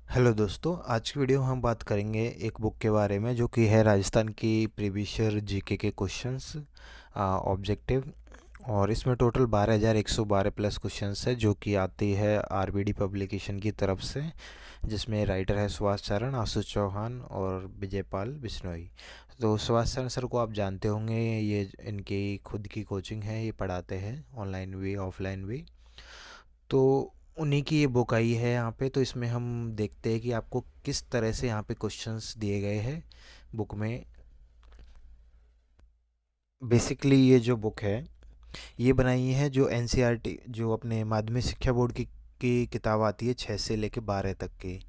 Hello दोस्तों, आज की वीडियो में हम बात करेंगे एक बुक के बारे में जो कि है राजस्थान की प्रीवियस ईयर जीके के क्वेश्चंस ऑब्जेक्टिव। और इसमें टोटल 12,112 प्लस क्वेश्चंस है जो कि आती है आरबीडी पब्लिकेशन की तरफ से, जिसमें राइटर है सुभाष चरण, आशुष चौहान और विजयपाल बिश्नोई। तो सुभाष चरण सर को आप जानते होंगे, ये इनकी खुद की कोचिंग है, ये पढ़ाते हैं ऑनलाइन भी ऑफलाइन भी। तो उन्हीं की ये बुक आई है यहाँ पे। तो इसमें हम देखते हैं कि आपको किस तरह से यहाँ पे क्वेश्चंस दिए गए हैं बुक में। बेसिकली ये जो बुक है ये बनाई है जो एनसीईआरटी, जो अपने माध्यमिक शिक्षा बोर्ड की किताब आती है 6 से लेके 12 तक की।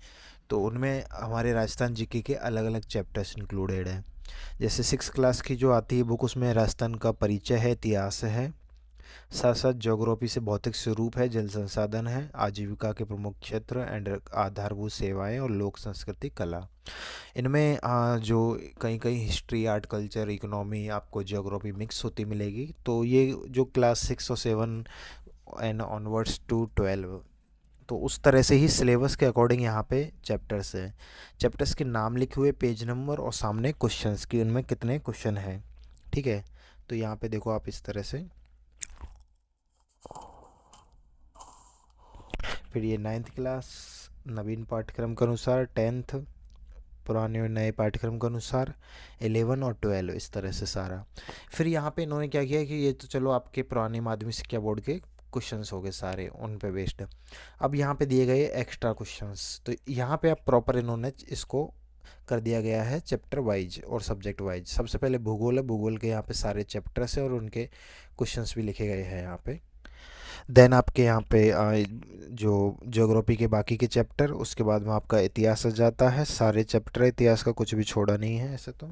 तो उनमें हमारे राजस्थान जीके के अलग अलग चैप्टर्स इंक्लूडेड हैं। जैसे 6 क्लास की जो आती है बुक, उसमें राजस्थान का परिचय है, इतिहास है, साथ साथ ज्योग्राफी से भौतिक स्वरूप है, जल संसाधन है, आजीविका के प्रमुख क्षेत्र एंड आधारभूत सेवाएं और लोक संस्कृति कला। इनमें जो कहीं कहीं हिस्ट्री, आर्ट, कल्चर, इकोनॉमी, आपको ज्योग्राफी मिक्स होती मिलेगी। तो ये जो क्लास 6 और 7 एंड ऑनवर्ड्स टू 12, तो उस तरह से ही सिलेबस के अकॉर्डिंग यहाँ पे चैप्टर्स हैं। चैप्टर्स के नाम लिखे हुए, पेज नंबर और सामने क्वेश्चंस की उनमें कितने क्वेश्चन हैं। ठीक है, तो यहाँ पे देखो आप इस तरह से। फिर ये 9th क्लास नवीन पाठ्यक्रम के अनुसार, 10th पुराने और नए पाठ्यक्रम के अनुसार, 11 और 12, इस तरह से सारा। फिर यहाँ पे इन्होंने क्या किया कि ये तो चलो आपके पुराने माध्यमिक शिक्षा बोर्ड के क्वेश्चंस हो गए सारे, उन पे बेस्ड। अब यहाँ पे दिए गए एक्स्ट्रा क्वेश्चंस, तो यहाँ पे आप प्रॉपर इन्होंने इसको कर दिया गया है चैप्टर वाइज और सब्जेक्ट वाइज। सबसे पहले भूगोल है, भूगोल के यहाँ पे सारे चैप्टर्स है और उनके क्वेश्चंस भी लिखे गए हैं यहाँ पे। देन आपके यहाँ पे जो ज्योग्राफी के बाकी के चैप्टर, उसके बाद में आपका इतिहास आ जाता है, सारे चैप्टर इतिहास का कुछ भी छोड़ा नहीं है ऐसे तो।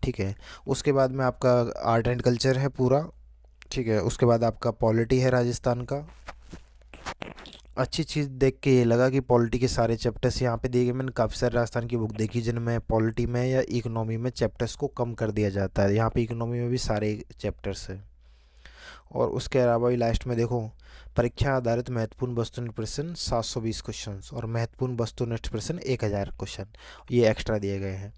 ठीक है, उसके बाद में आपका आर्ट एंड कल्चर है पूरा। ठीक है, उसके बाद आपका पॉलिटी है राजस्थान का। अच्छी चीज़ देख के ये लगा कि पॉलिटी के सारे चैप्टर्स यहाँ पे दिए गए। मैंने काफ़ी सारे राजस्थान की बुक देखी जिनमें पॉलिटी में या इकोनॉमी में चैप्टर्स को कम कर दिया जाता है, यहाँ पे इकोनॉमी में भी सारे चैप्टर्स हैं। और उसके अलावा भी लास्ट में देखो, परीक्षा आधारित महत्वपूर्ण वस्तुनिष्ठ प्रश्न 720 क्वेश्चन और महत्वपूर्ण वस्तुनिष्ठ प्रश्न 1000 क्वेश्चन, ये एक्स्ट्रा दिए गए हैं।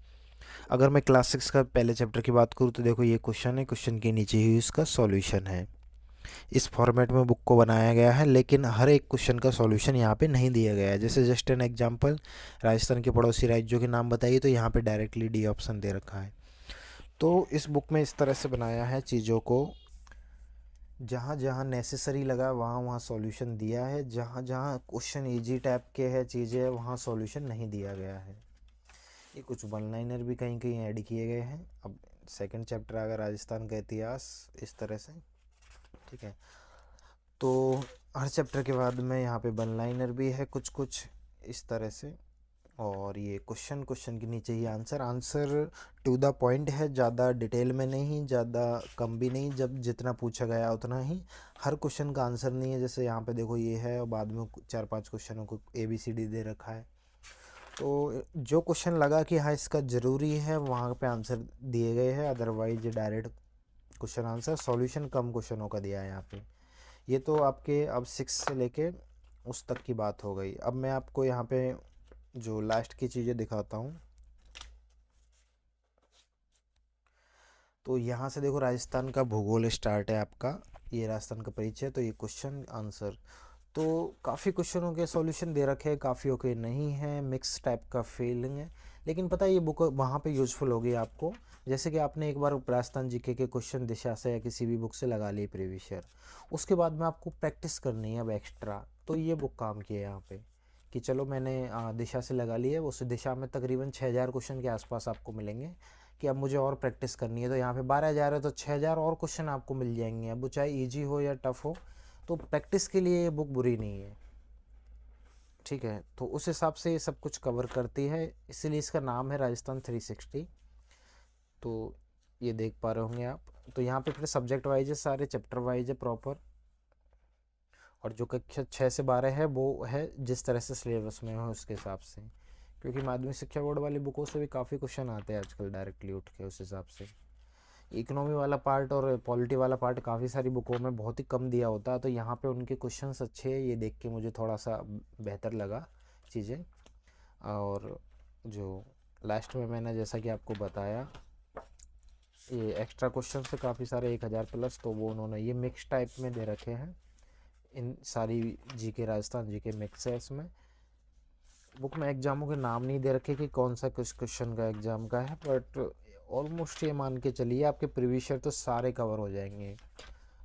अगर मैं क्लास 6 का पहले चैप्टर की बात करूँ तो देखो ये क्वेश्चन है, क्वेश्चन के नीचे ही इसका सॉल्यूशन है। इस फॉर्मेट में बुक को बनाया गया है, लेकिन हर एक क्वेश्चन का सॉल्यूशन यहाँ पे नहीं दिया गया है। जैसे जस्ट एन एग्जांपल, राजस्थान के पड़ोसी राज्यों के नाम बताइए, तो यहाँ पे डायरेक्टली डी ऑप्शन दे रखा है। तो इस बुक में इस तरह से बनाया है चीज़ों को, जहाँ जहाँ नेसेसरी लगा वहाँ वहाँ सॉल्यूशन दिया है, जहाँ जहाँ क्वेश्चन इजी टाइप के है चीज़ें वहाँ सॉल्यूशन नहीं दिया गया है। ये कुछ वन लाइनर भी कहीं कहीं ऐड किए गए हैं। अब सेकंड चैप्टर आ गया राजस्थान का इतिहास, इस तरह से। ठीक है, तो हर चैप्टर के बाद में यहाँ पे वन लाइनर भी है कुछ कुछ इस तरह से। और ये क्वेश्चन, क्वेश्चन के नीचे ही answer, answer to the point है, ज़्यादा डिटेल में नहीं, ज़्यादा कम भी नहीं, जब जितना पूछा गया उतना ही। हर क्वेश्चन का आंसर नहीं है, जैसे यहाँ पे देखो ये है और बाद में 4-5 क्वेश्चनों को ABCD दे रखा है। तो जो क्वेश्चन लगा कि हाँ इसका ज़रूरी है वहाँ पे आंसर दिए गए हैं, otherwise direct question answer. Solution कम क्वेश्चनों का दिया है यहाँ पे। ये तो आपके अब 6 से लेके उस तक की बात हो गई। अब मैं आपको यहाँ पे जो लास्ट की चीज़ें दिखाता हूँ। तो यहाँ से देखो राजस्थान का भूगोल स्टार्ट है आपका, ये राजस्थान का परिचय, तो ये क्वेश्चन आंसर। तो काफ़ी क्वेश्चनों के सॉल्यूशन दे रखे हैं, काफ़ी ओके नहीं है, मिक्स टाइप का फीलिंग है। लेकिन पता है ये बुक वहाँ पे यूज़फुल होगी आपको। जैसे कि आपने एक बार राजस्थान जीके के क्वेश्चन दिशा से या किसी भी बुक से लगा लिए प्रीवियस ईयर, उसके बाद में आपको प्रैक्टिस करनी है अब एक्स्ट्रा। तो ये बुक काम की है यहाँ पे कि चलो मैंने दिशा से लगा ली है, उस दिशा में तकरीबन 6000 क्वेश्चन के आसपास आपको मिलेंगे। कि अब मुझे और प्रैक्टिस करनी है, तो यहाँ पे 12,000 है तो 6000 और क्वेश्चन आपको मिल जाएंगे। अब वो चाहे ईजी हो या टफ हो, तो प्रैक्टिस के लिए ये बुक बुरी नहीं है। ठीक है, तो उस हिसाब से ये सब कुछ कवर करती है, इसीलिए इसका नाम है राजस्थान 360। तो ये देख पा रहे होंगे आप। तो यहाँ पे फिर सब्जेक्ट वाइज है, सारे चैप्टर वाइज है प्रॉपर। और जो कक्षा 6 से 12 है वो है जिस तरह से सिलेबस में हो उसके हिसाब से, क्योंकि माध्यमिक शिक्षा बोर्ड वाली बुकों से भी काफ़ी क्वेश्चन आते हैं आजकल डायरेक्टली उठ के, उस हिसाब से। इकोनॉमी वाला पार्ट और पॉलिटी वाला पार्ट काफ़ी सारी बुकों में बहुत ही कम दिया होता है, तो यहाँ पे उनके क्वेश्चंस अच्छे हैं, ये देख के मुझे थोड़ा सा बेहतर लगा चीज़ें। और जो लास्ट में मैंने जैसा कि आपको बताया, ये एक्स्ट्रा क्वेश्चन से काफ़ी सारे 1000 प्लस, तो वो उन्होंने ये मिक्स टाइप में दे रखे हैं। इन सारी जीके, राजस्थान जीके मिक्स है इसमें। बुक में एग्जामों के नाम नहीं दे रखे कि कौन सा किस क्वेश्चन का एग्ज़ाम का है, बट ऑलमोस्ट ये मान के चलिए आपके प्रीवियस ईयर तो सारे कवर हो जाएंगे।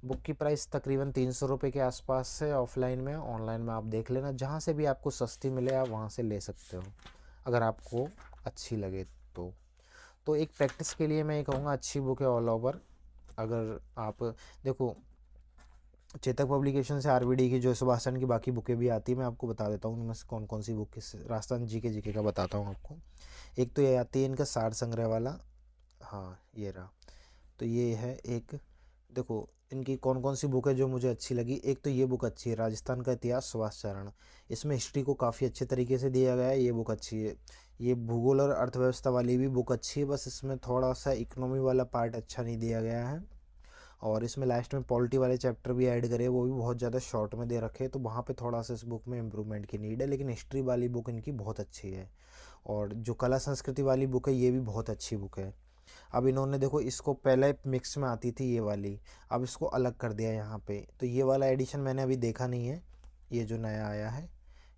बुक की प्राइस तकरीबन 300 रुपये के आसपास है ऑफलाइन में। ऑनलाइन में आप देख लेना, जहाँ से भी आपको सस्ती मिले आप वहाँ से ले सकते हो, अगर आपको अच्छी लगे तो एक प्रैक्टिस के लिए मैं ये कहूँगा अच्छी बुक है ऑल ओवर। अगर आप देखो, चेतक पब्लिकेशन से आरबीडी की जो सुभाषचंद्र की बाकी बुकें भी आती है, मैं आपको बता देता हूँ उनमें से कौन कौन सी बुक किस राजस्थान जीके का बताता हूँ आपको। एक तो ये आती है इनका सार संग्रह वाला, हाँ ये रहा। तो ये है एक, देखो इनकी कौन कौन सी बुक है जो मुझे अच्छी लगी। एक तो ये बुक अच्छी है, राजस्थान का इतिहास सुभाष चरण। इसमें हिस्ट्री को काफ़ी अच्छे तरीके से दिया गया है, ये बुक अच्छी है। ये भूगोल और अर्थव्यवस्था वाली भी बुक अच्छी है, बस इसमें थोड़ा सा इकोनॉमी वाला पार्ट अच्छा नहीं दिया गया है। और इसमें लास्ट में पॉलिटी वाले चैप्टर भी ऐड करे, वो भी बहुत ज़्यादा शॉर्ट में दे रखे, तो वहाँ पे थोड़ा सा इस बुक में इम्प्रूवमेंट की नीड है। लेकिन हिस्ट्री वाली बुक इनकी बहुत अच्छी है। और जो कला संस्कृति वाली बुक है, ये भी बहुत अच्छी बुक है। अब इन्होंने देखो, इसको पहले मिक्स में आती थी ये वाली, अब इसको अलग कर दिया यहाँ पे। तो ये वाला एडिशन मैंने अभी देखा नहीं है, ये जो नया आया है,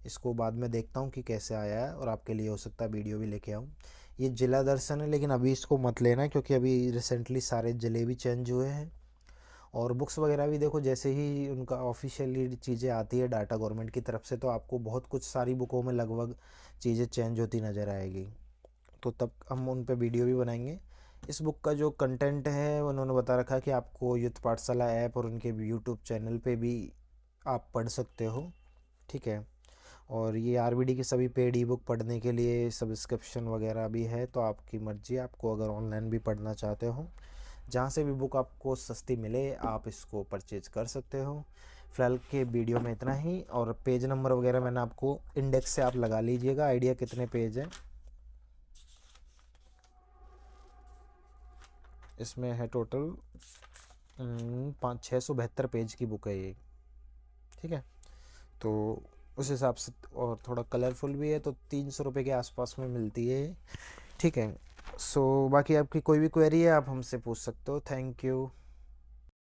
इसको बाद में देखता हूँ कि कैसे आया है, और आपके लिए हो सकता है वीडियो भी लेके आऊँ। ये जिला दर्शन है, लेकिन अभी इसको मत लेना, क्योंकि अभी रिसेंटली सारे जिले भी चेंज हुए हैं। और बुक्स वगैरह भी देखो, जैसे ही उनका ऑफिशियली चीज़ें आती है डाटा गवर्नमेंट की तरफ से, तो आपको बहुत कुछ सारी बुकों में लगभग चीज़ें चेंज होती नज़र आएगी, तो तब हम उन पे वीडियो भी बनाएंगे। इस बुक का जो कंटेंट है उन्होंने बता रखा है कि आपको युद्ध पाठशाला ऐप और उनके यूट्यूब चैनल पे भी आप पढ़ सकते हो, ठीक है। और ये आरबीडी की सभी पेड ई बुक पढ़ने के लिए सब्सक्रिप्शन वगैरह भी है, तो आपकी मर्ज़ी, आपको अगर ऑनलाइन भी पढ़ना चाहते हो, जहाँ से भी बुक आपको सस्ती मिले आप इसको परचेज कर सकते हो। फ़िलहाल के वीडियो में इतना ही, और पेज नंबर वगैरह मैंने आपको इंडेक्स से आप लगा लीजिएगा आइडिया कितने पेज हैं। इसमें है टोटल 672 पेज की बुक है ये, ठीक है। तो उस हिसाब से, और थोड़ा कलरफुल भी है, तो 300 रुपये के आसपास में मिलती है, ठीक है। सो बाकी आपकी कोई भी क्वेरी है आप हमसे पूछ सकते हो। Thank you.